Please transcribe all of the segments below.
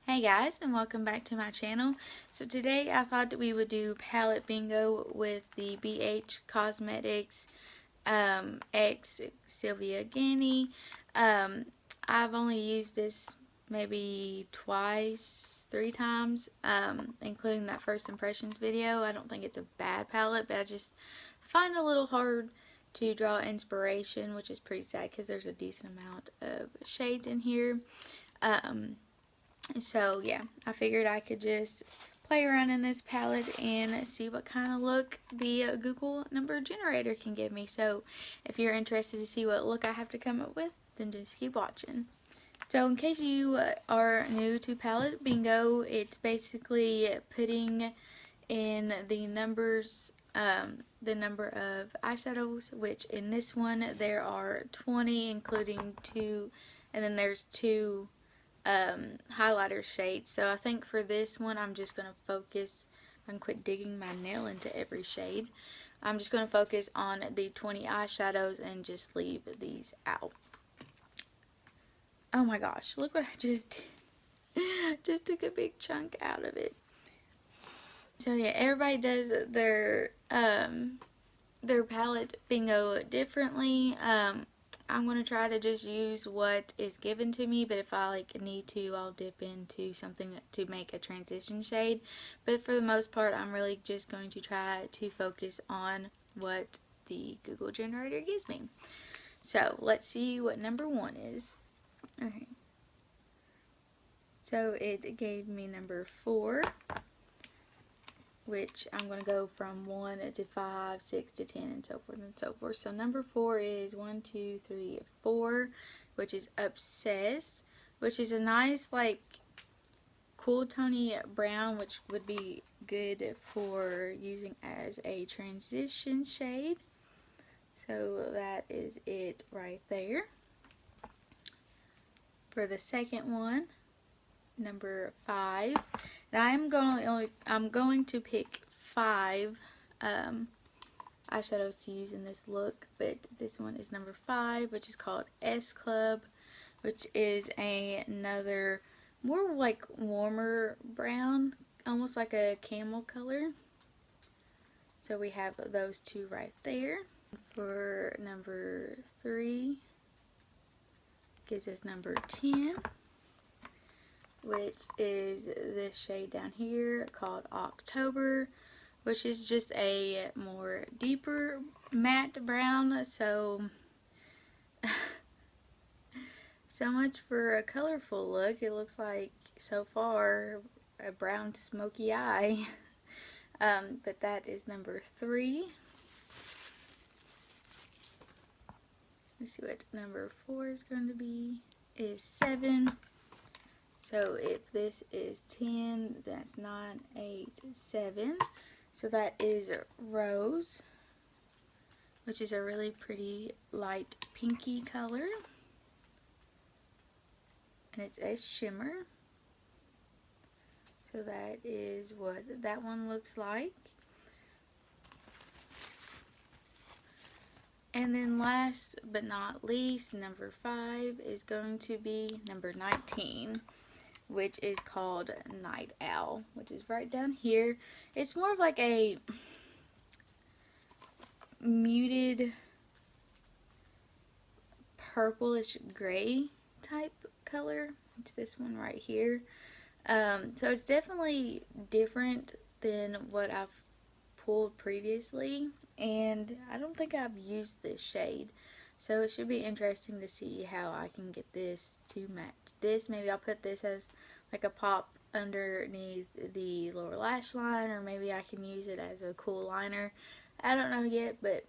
Hey guys, and welcome back to my channel. So today I thought that we would do palette bingo with the BH Cosmetics X Sylvia Gani. I've only used this maybe twice, 3 times, including that first impressions video. I don't think it's a bad palette, but I just find it a little hard to draw inspiration, which is pretty sad because there's a decent amount of shades in here. So yeah, I figured I could just play around in this palette and see what kind of look the Google number generator can give me. So if you're interested to see what look I have to come up with, then just keep watching. So in case you are new to palette bingo, it's basically putting in the numbers, the number of eyeshadows, which in this one there are 20, including 2, and then there's 2 highlighter shades. So I think for this one I'm just going to focus, I can quit digging my nail into every shade. I'm just going to focus on the 20 eyeshadows and just leave these out. Oh my gosh, look what I just did. Just took a big chunk out of it. So yeah, everybody does their palette bingo differently. I'm going to try to just use what is given to me, but if I need to, I'll dip into something to make a transition shade. But for the most part, I'm really just going to try to focus on what the Google generator gives me. So let's see what number 1 is. Okay. So it gave me number 4, which I'm going to go from 1 to 5, 6 to 10, and so forth and so forth. So number 4 is 1, 2, 3, 4, which is Obsessed, which is a nice, cool tony brown, which would be good for using as a transition shade. So that is it right there. For the second one, number 5. And I'm going to pick 5 eyeshadows to use in this look, but this one is number 5, which is called S Club, which is another more warmer brown, almost like a camel color. So we have those 2 right there. For number 3, gives us number 10, which is this shade down here called October, which is just a more deeper matte brown. So much for a colorful look. It looks like so far a brown smoky eye. But that is number 3. Let's see what number 4 is going to be. Is 7. So if this is 10, that's 9, 8, 7. So that is Rose, which is a really pretty light pinky color. And it's a shimmer. So that is what that one looks like. And then last but not least, number 5 is going to be number 19, which is called Night Owl, which is right down here. It's more of like a muted purplish gray type color. It's this one right here. So it's definitely different than what I've pulled previously, and I don't think I've used this shade, so it should be interesting to see how I can get this to match this. Maybe I'll put this as like a pop underneath the lower lash line, or maybe I can use it as a cool liner. I don't know yet, but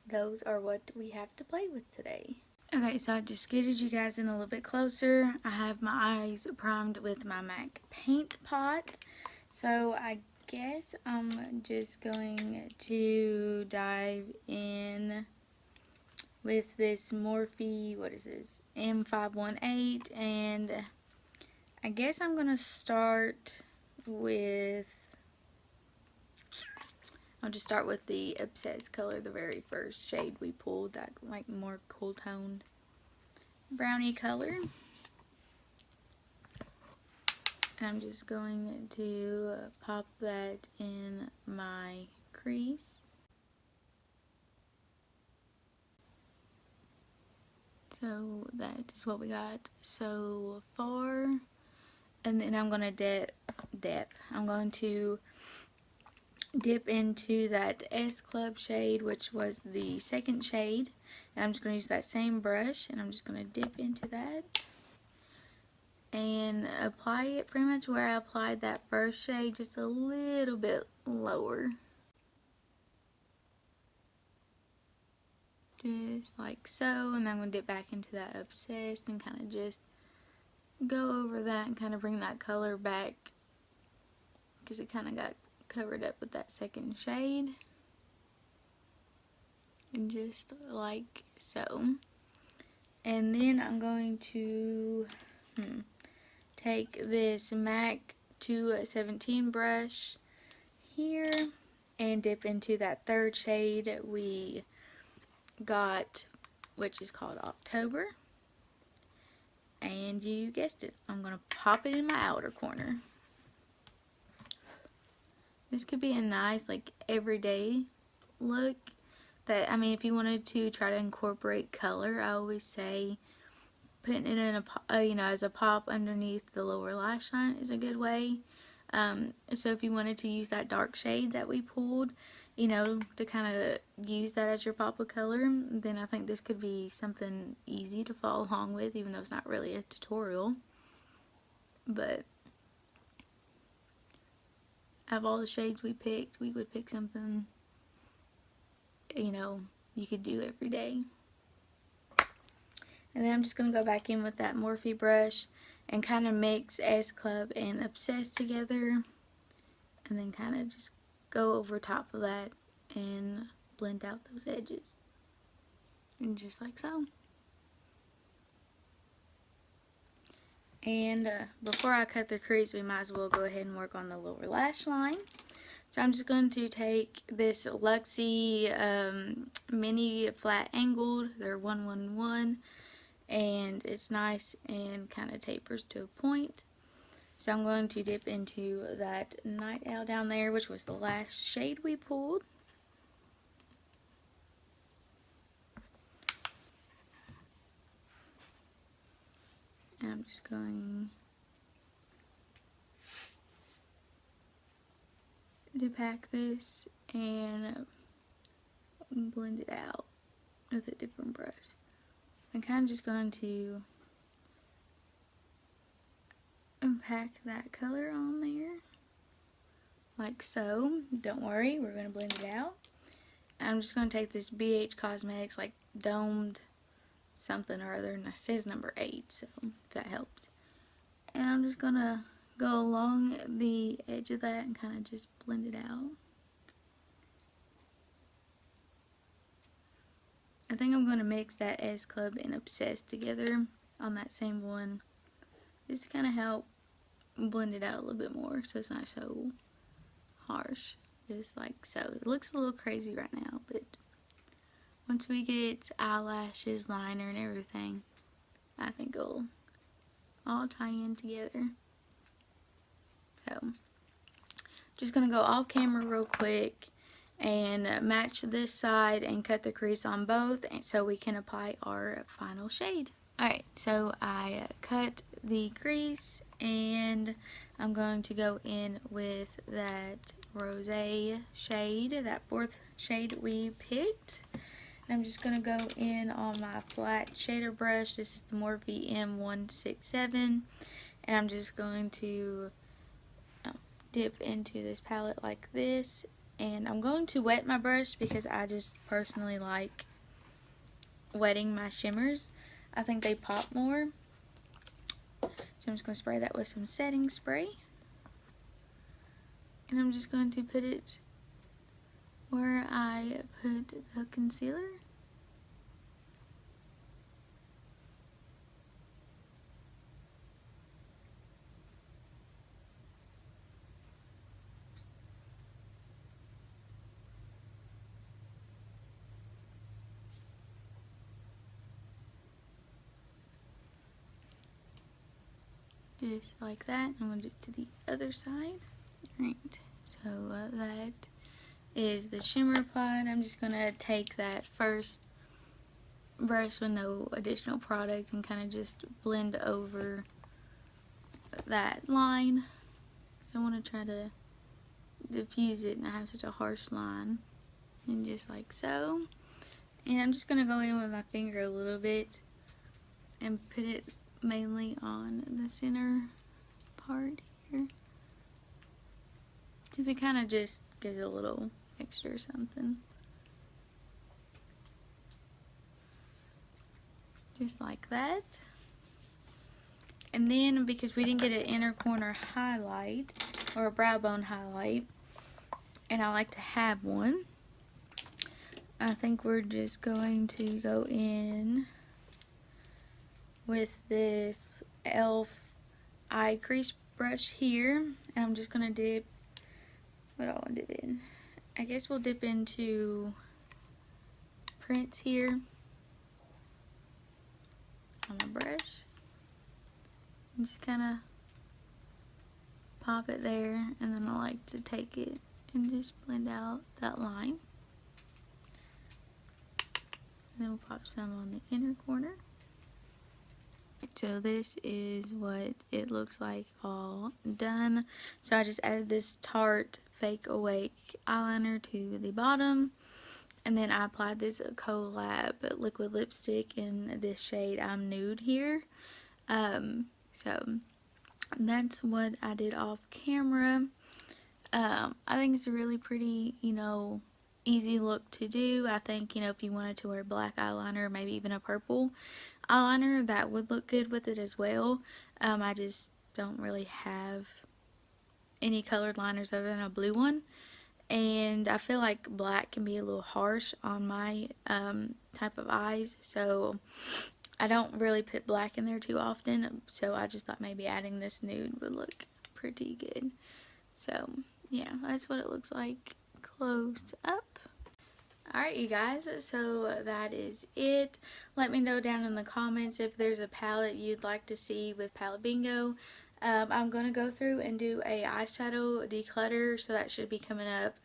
those are what we have to play with today. Okay, so I just scooted you guys in a little bit closer. I have my eyes primed with my MAC paint pot, so I guess I'm just going to dive in with this Morphe, what is this, M518, and I guess I'm going to start with, I'll just start with the Obsessed color, the very first shade we pulled, that more cool toned brownie color. And I'm just going to pop that in my crease. So that is what we got so far. And then I'm going to dip into that S Club shade, which was the second shade. And I'm just going to use that same brush, and I'm just going to dip into that and apply it pretty much where I applied that first shade, just a little bit lower. Just like so. And then I'm going to dip back into that Obsessed and kind of just go over that and kind of bring that color back, because it kind of got covered up with that second shade. And just like so. And then I'm going to take this MAC 217 brush here and dip into that third shade we got, which is called October. And you guessed it, I'm going to pop it in my outer corner. This could be a nice, like, everyday look. That, I mean, if you wanted to try to incorporate color, I always say putting it in a, you know, as a pop underneath the lower lash line is a good way. So if you wanted to use that dark shade that we pulled, you know, to kind of use that as your pop of color, then I think this could be something easy to follow along with, even though it's not really a tutorial. But out of all the shades we picked, we would pick something, you know, you could do every day. And then I'm just going to go back in with that Morphe brush and kind of mix S Club and Obsessed together. And then kind of just go over top of that and blend out those edges. And just like so. And before I cut the crease, we might as well go ahead and work on the lower lash line. So I'm just going to take this Luxie mini flat angled, they're 111, and it's nice and kind of tapers to a point. So I'm going to dip into that Night Owl down there, which was the last shade we pulled. And I'm just going to pack this and blend it out with a different brush. I'm kind of just going to pack that color on there like so. Don't worry, we're going to blend it out. I'm just going to take this BH Cosmetics like domed something or other, and it says number 8, so if that helped. And I'm just going to go along the edge of that and kind of just blend it out. I think I'm going to mix that S Club and Obsessed together on that same one, just to kind of help blend it out a little bit more so it's not so harsh, just like so. It looks a little crazy right now, but once we get eyelashes, liner, and everything, I think it'll all tie in together. So, just going to go off camera real quick and match this side and cut the crease on both, and so we can apply our final shade. Alright, so I cut the crease and I'm going to go in with that rosé shade, that 4th shade we picked. And I'm just going to go in on my flat shader brush. This is the Morphe M167, and I'm just going to dip into this palette like this. And I'm going to wet my brush because I just personally like wetting my shimmers. I think they pop more. So I'm just going to spray that with some setting spray. And I'm just going to put it where I put the concealer. just like that. I'm going to do it to the other side. Alright, so that is the shimmer applied. I'm just going to take that first brush with no additional product and kind of just blend over that line. So I want to try to diffuse it and not have such a harsh line. And just like so. And I'm just going to go in with my finger a little bit and put it mainly on the center part here. Because it kind of just gives a little extra something. Just like that. And then because we didn't get an inner corner highlight or a brow bone highlight, and I like to have one, I think we're just going to go in with this e.l.f. eye crease brush here, and I'm just going to dip, what do I want to dip in? I guess we'll dip into Prince here on my brush. And just kind of pop it there, and then I like to take it and just blend out that line. And then we'll pop some on the inner corner. So this is what it looks like all done. So I just added this Tarte Fake Awake eyeliner to the bottom, and then I applied this Collab liquid lipstick in this shade I'm Nude here. So that's what I did off camera. I think it's a really pretty, you know, easy look to do. I think, you know, if you wanted to wear black eyeliner, maybe even a purple eyeliner, that would look good with it as well. I just don't really have any colored liners other than a blue one, and I feel like black can be a little harsh on my type of eyes, so I don't really put black in there too often. So I just thought maybe adding this nude would look pretty good. So yeah, that's what it looks like closed up. Alright, you guys, so that is it. Let me know down in the comments if there's a palette you'd like to see with Palette Bingo. I'm going to go through and do a eyeshadow declutter, so that should be coming up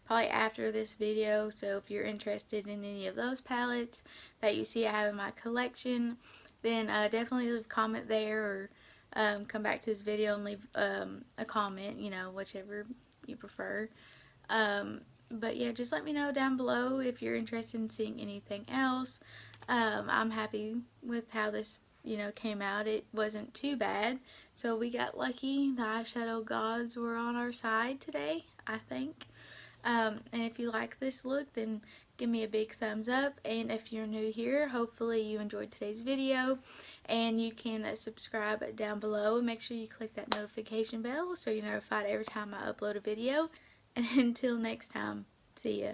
probably after this video. So if you're interested in any of those palettes that you see I have in my collection, then definitely leave a comment there, or come back to this video and leave a comment, you know, whichever you prefer. But yeah, just let me know down below if you're interested in seeing anything else. I'm happy with how this, you know, came out. It wasn't too bad. So we got lucky. The eyeshadow gods were on our side today, I think. And if you like this look, then give me a big thumbs up. And if you're new here, hopefully you enjoyed today's video. And you can subscribe down below. And make sure you click that notification bell so you're notified every time I upload a video. And until next time, see ya.